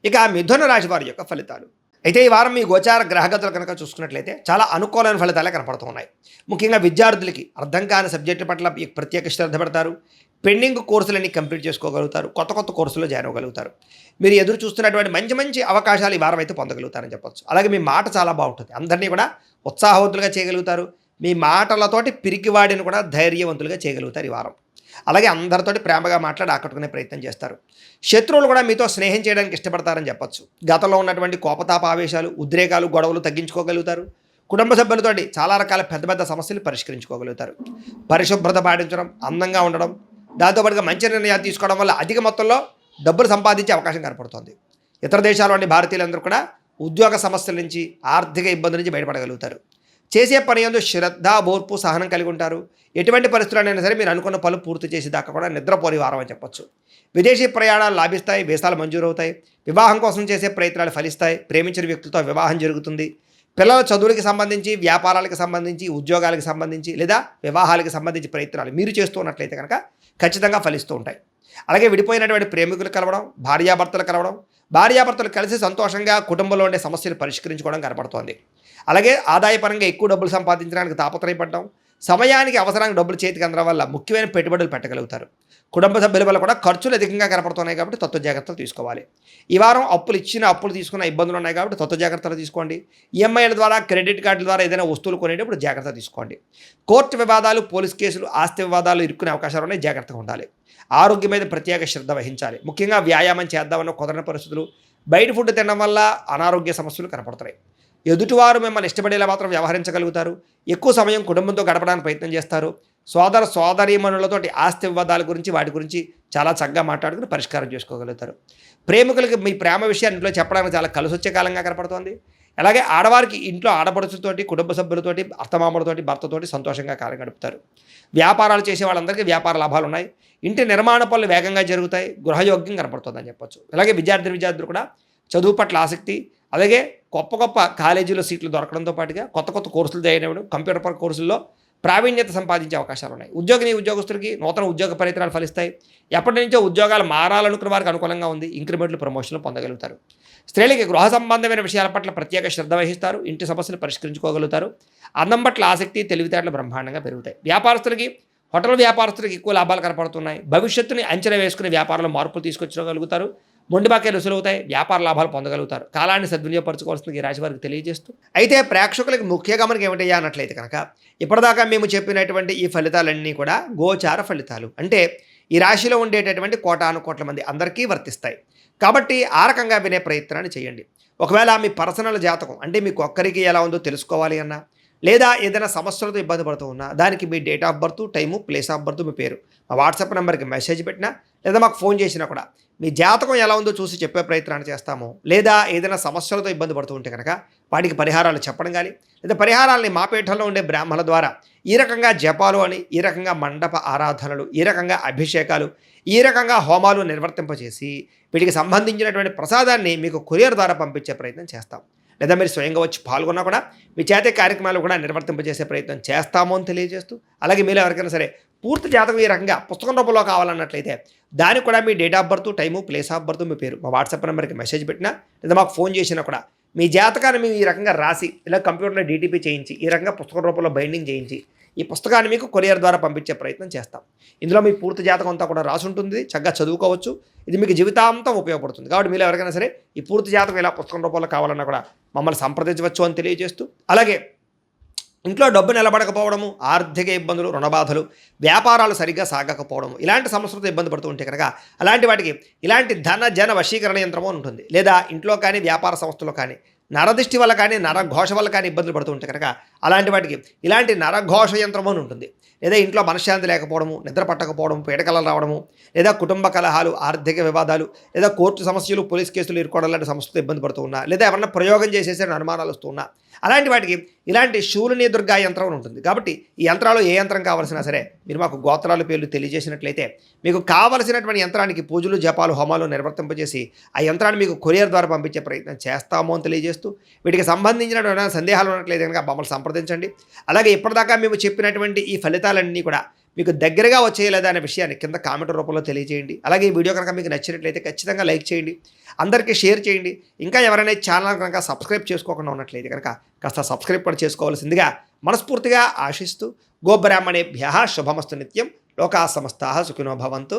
ఇక మిథున రాశి వారి యొక్క ఫలితాలు. అయితే ఈ వారం మీ గోచార గ్రహగతులు కనుక చూసుకున్నట్లయితే చాలా అనుకూలమైన ఫలితాలే కనపడుతూ ఉన్నాయి. ముఖ్యంగా విద్యార్థులకి అర్థం కాని సబ్జెక్టు పట్ల ప్రత్యేక శ్రద్ధ పెడతారు. పెండింగ్ కోర్సులన్నీ కంప్లీట్ చేసుకోగలుగుతారు. కొత్త కొత్త కోర్సులో జాయిన్ అవ్వగలుగుతారు. మీరు ఎదురు చూస్తున్నటువంటి మంచి మంచి అవకాశాలు ఈ వారం అయితే పొందగలుగుతారని చెప్పొచ్చు. అలాగే మీ మాట చాలా బాగుంటుంది. అందరినీ కూడా ఉత్సాహవంతులుగా చేయగలుగుతారు. మీ మాటలతోటి పిరికివాడిని కూడా ధైర్యవంతులుగా చేయగలుగుతారు ఈ వారం. అలాగే అందరితోటి ప్రేమగా మాట్లాడి ఆకట్టుకునే ప్రయత్నం చేస్తారు. శత్రువులు కూడా మీతో స్నేహం చేయడానికి ఇష్టపడతారని చెప్పొచ్చు. గతంలో ఉన్నటువంటి కోపతాప ఆవేశాలు, ఉద్రేకాలు, గొడవలు తగ్గించుకోగలుగుతారు. కుటుంబ సభ్యులతోటి చాలా రకాల పెద్ద పెద్ద సమస్యలు పరిష్కరించుకోగలుగుతారు. పరిశుభ్రత పాటించడం, అందంగా ఉండడం, దాంతోపాటుగా మంచి నిర్ణయాలు తీసుకోవడం వల్ల అధిక మొత్తంలో డబ్బులు సంపాదించే అవకాశం కనపడుతోంది. ఇతర దేశాల్లోని భారతీయులందరూ కూడా ఉద్యోగ సమస్యల నుంచి, ఆర్థిక ఇబ్బందుల నుంచి బయటపడగలుగుతారు. చేసే పని యందు శ్రద్ధ, ఓర్పు, సహనం కలిగి ఉంటారు. ఎటువంటి పరిస్థితులైనా సరే మీరు అనుకున్న పనులు పూర్తి చేసేదాకా కూడా నిద్రపోని వారం అని చెప్పొచ్చు. విదేశీ ప్రయాణాలు లాభిస్తాయి. వీసాలు మంజూరవుతాయి. వివాహం కోసం చేసే ప్రయత్నాలు ఫలిస్తాయి. ప్రేమించిన వ్యక్తులతో వివాహం జరుగుతుంది. పిల్లల చదువులకు సంబంధించి, వ్యాపారాలకు సంబంధించి, ఉద్యోగాలకు సంబంధించి లేదా వివాహాలకు సంబంధించి ప్రయత్నాలు మీరు చేస్తూ ఉన్నట్లయితే కనుక ఖచ్చితంగా ఫలిస్తూ ఉంటాయి. అలాగే విడిపోయినటువంటి ప్రేమికులు కలవడం, భార్యాభర్తలు కలవడం, భార్యాభర్తలు కలిసి సంతోషంగా కుటుంబంలో ఉండే సమస్యలు పరిష్కరించుకోవడం కనపడుతోంది. అలాగే ఆదాయపరంగా ఎక్కువ డబ్బులు సంపాదించడానికి తాపత్రయపడడం, సమయానికి అవసరానికి డబ్బులు చేతికి అందడం వల్ల ముఖ్యమైన పెట్టుబడులు పెట్టగలుగుతారు. కుటుంబ సభ్యుల వల్ల కూడా ఖర్చులు అధికంగా కనపడుతున్నాయి కాబట్టి తత్వ జాగ్రత్తలు తీసుకోవాలి. ఈ వారం అప్పులు తీసుకున్న ఇబ్బందులు ఉన్నాయి కాబట్టి తత్వ జాగ్రత్తలు తీసుకోండి. ఈఎంఐల ద్వారా, క్రెడిట్ కార్డుల ద్వారా ఏదైనా వస్తువులు కొనేటప్పుడు జాగ్రత్త తీసుకోండి. కోర్టు వివాదాలు, పోలీస్ కేసులు, ఆస్తి వివాదాలు ఇరుక్కునే అవకాశాలు ఉన్నాయి. జాగ్రత్తగా ఉండాలి. ఆరోగ్యం మీద ప్రత్యేక శ్రద్ధ వహించాలి. ముఖ్యంగా వ్యాయామం చేద్దామన్న కుదరని పరిస్థితులు, బయట ఫుడ్ తినడం వల్ల అనారోగ్య సమస్యలు కనపడుతున్నాయి. ఎదుటివారు మిమ్మల్ని ఇష్టపడేలా మాత్రం వ్యవహరించగలుగుతారు. ఎక్కువ సమయం కుటుంబంతో గడపడానికి ప్రయత్నం చేస్తారు. సోదరీమణులతోటి ఆస్తి వివాదాల గురించి, వాటి గురించి చాలా చక్కగా మాట్లాడుకుని పరిష్కారం చేసుకోగలుగుతారు. ప్రేమికులకి మీ ప్రేమ విషయాన్ని ఇంట్లో చెప్పడానికి చాలా కలిసొచ్చే కాలంగా కనపడుతోంది. అలాగే ఆడవారికి ఇంట్లో ఆడపడుచులతోటి, కుటుంబ సభ్యులతోటి, అత్తమామలతోటి, భర్తతోటి సంతోషంగా కాలం గడుపుతారు. వ్యాపారాలు చేసే వాళ్ళందరికీ వ్యాపార లాభాలు ఉన్నాయి. ఇంటి నిర్మాణ పనులు వేగంగా జరుగుతాయి. గృహయోగ్యం కనపడుతుందని చెప్పొచ్చు. అలాగే విద్యార్థులు కూడా చదువు పట్ల ఆసక్తి, అలాగే గొప్ప కాలేజీలో సీట్లు దొరకడంతో పాటుగా కొత్త కొత్త కోర్సులు జాయిన్ అవ్వడం, కంప్యూటర్ కోర్సుల్లో ప్రావీణ్యత సంపాదించే అవకాశాలు ఉన్నాయి. ఉద్యోగస్తులకి నూతన ఉద్యోగ ప్రయత్నాలు ఫలిస్తాయి. ఎప్పటి నుంచో ఉద్యోగాలు మారాలనుకున్న వారికి అనుకూలంగా ఉంది. ఇంక్రిమెంట్లు, ప్రమోషన్లు పొందగలుగుతారు. స్త్రీలకి గృహ సంబంధమైన విషయాల పట్ల ప్రత్యేక శ్రద్ధ వహిస్తారు. ఇంటి సమస్యలు పరిష్కరించుకోగలుగుతారు. అందం పట్ల ఆసక్తి, తెలివితేటలు బ్రహ్మాండంగా పెరుగుతాయి. హోటల్ వ్యాపారస్తులకి ఎక్కువ లాభాలు కనపడుతున్నాయి. భవిష్యత్తుని అంచనా వేసుకునే వ్యాపారంలో మార్పులు తీసుకొచ్చుకోగలుగుతారు. మొండి బాక్యాలు వసూలవుతాయి. వ్యాపార లాభాలు పొందగలుగుతారు. కాలాన్ని సద్వినియోగపరచుకోవాల్సింది ఈ రాశి వారికి తెలియజేస్తూ, అయితే ప్రేక్షకులకు ముఖ్య గమనిక ఏమిటయ్యా అన్నట్లయితే కనుక ఇప్పటిదాకా మేము చెప్పినటువంటి ఈ ఫలితాలన్నీ కూడా గోచార ఫలితాలు. అంటే ఈ రాశిలో ఉండేటటువంటి కోటాను కోట్ల మంది అందరికీ వర్తిస్తాయి. కాబట్టి ఆ రకంగా వినే ప్రయత్నాన్ని చేయండి. ఒకవేళ మీ పర్సనల్ జాతకం అంటే మీకు ఒక్కరికి ఎలా ఉందో తెలుసుకోవాలి అన్నా, లేదా ఏదైనా సమస్యలతో ఇబ్బంది పడుతూ ఉన్నా, దానికి మీ date of birth, time, place of birth, మీ పేరు మా వాట్సాప్ నెంబర్కి మెసేజ్ పెట్టినా, లేదా మాకు ఫోన్ చేసినా కూడా మీ జాతకం ఎలా ఉందో చూసి చెప్పే ప్రయత్నాన్ని చేస్తాము. లేదా ఏదైనా సమస్యలతో ఇబ్బంది పడుతూ ఉంటే కనుక వాటికి పరిహారాలు చెప్పడం కానీ, లేదా పరిహారాలని మా పీఠంలో ఉండే బ్రాహ్మణుల ద్వారా ఈ రకంగా జపాలు అని, ఈ రకంగా మండప ఆరాధనలు, ఈ రకంగా అభిషేకాలు, ఈ రకంగా హోమాలు నిర్వర్తింపచేసి వీటికి సంబంధించినటువంటి ప్రసాదాన్ని మీకు కొరియర్ ద్వారా పంపించే ప్రయత్నం చేస్తాం. లేదా మీరు స్వయంగా వచ్చి పాల్గొన్నా కూడా మీ చేతే కార్యక్రమాలు కూడా నిర్వర్తింపజేసే ప్రయత్నం చేస్తాము అని తెలియజేస్తూ, అలాగే మీరు ఎవరికైనా సరే పూర్తి జాతకం ఈ రకంగా పుస్తకం రూపంలో కావాలన్నట్లయితే దానికి కూడా మీ date of birth, time, place of birth, మీ పేరు మా వాట్సాప్ నెంబర్కి మెసేజ్ పెట్టినా, లేదా మాకు ఫోన్ చేసినా కూడా మీ జాతకాన్ని మేము ఈ రకంగా రాసి, ఇలా కంప్యూటర్లో డీటీపీ చేయించి, ఈ రకంగా పుస్తకం రూపంలో బైండింగ్ చేయించి ఈ పుస్తకాన్ని మీకు కొరియర్ ద్వారా పంపించే ప్రయత్నం చేస్తాం. ఇందులో మీ పూర్తి జాతకం అంతా కూడా రాసి ఉంటుంది. చక్కగా చదువుకోవచ్చు. ఇది మీకు జీవితాంతం ఉపయోగపడుతుంది. కాబట్టి మీరు ఎవరికైనా సరే ఈ పూర్తి జాతకం ఇలా పుస్తకం రూపంలో కావాలన్నా కూడా మమ్మల్ని సంప్రదించవచ్చు అని తెలియజేస్తూ, అలాగే ఇంట్లో డబ్బు నిలబడకపోవడము, ఆర్థిక ఇబ్బందులు, రుణబాధలు, వ్యాపారాలు సరిగ్గా సాగకపోవడము, ఇలాంటి సమస్యలతో ఇబ్బంది పడుతూ ఉంటే కనుక అలాంటి వాటికి ఇలాంటి ధన జన వశీకరణ యంత్రము అని ఉంటుంది. లేదా ఇంట్లో కానీ వ్యాపార సంస్థలో కానీ నరదృష్టి వల్ల కానీ, నరఘోష వల్ల కానీ ఇబ్బందులు పడుతూ ఉంటే కనుక అలాంటి వాటికి ఇలాంటి నరఘోష యంత్రము అని ఉంటుంది. లేదా ఇంట్లో మనశ్శాంతి లేకపోవడము, నిద్ర పట్టకపోవడం, పీడకలలు రావడము, లేదా కుటుంబ కలహాలు, ఆర్థిక వివాదాలు, లేదా కోర్టు సమస్యలు, పోలీస్ కేసులు ఇరుకోవడం లాంటి సమస్యలతో ఇబ్బంది పడుతూ ఉన్నా, లేదా ఎవరన్నా ప్రయోగం చేసేసే అనుమానాలు వస్తూ ఉన్నా, అలాంటి వాటికి ఇలాంటి శూలిని దుర్గా యంత్రం ఉంటుంది. కాబట్టి ఈ యంత్రాలు ఏ యంత్రం కావాల్సినా సరే మీరు మాకు గోత్రాల పేర్లు తెలియజేసినట్లయితే మీకు కావలసినటువంటి యంత్రానికి పూజలు, జపాలు, హోమాలు నిర్వర్తింపజేసి ఆ యంత్రాన్ని మీకు కొరియర్ ద్వారా పంపించే ప్రయత్నం చేస్తాము అని తెలియజేస్తూ, వీటికి సంబంధించిన సందేహాలు ఉన్నట్లయితే కనుక మమ్మల్ని సంప్రదించండి. అలాగే ఇప్పటిదాకా మేము చెప్పినటువంటి ఈ ఫలితాలన్నీ కూడా మీకు దగ్గరగా వచ్చేయలేదా అనే విషయాన్ని కింద కామెంట్ రూపంలో తెలియజేయండి. అలాగే ఈ వీడియో కనుక మీకు నచ్చినట్లయితే ఖచ్చితంగా లైక్ చేయండి, అందరికీ షేర్ చేయండి. ఇంకా ఎవరైనా ఛానల్ కనుక సబ్స్క్రైబ్ చేసుకోకుండా ఉన్నట్లయితే కనుక కాస్త సబ్స్క్రైబ్ కూడా చేసుకోవాల్సిందిగా మనస్ఫూర్తిగా ఆశిస్తూ గోబ్రాహ్మణేభ్యः శుభమస్తు నిత్యం. లోకా సమస్తాః సుఖినో భవంతు.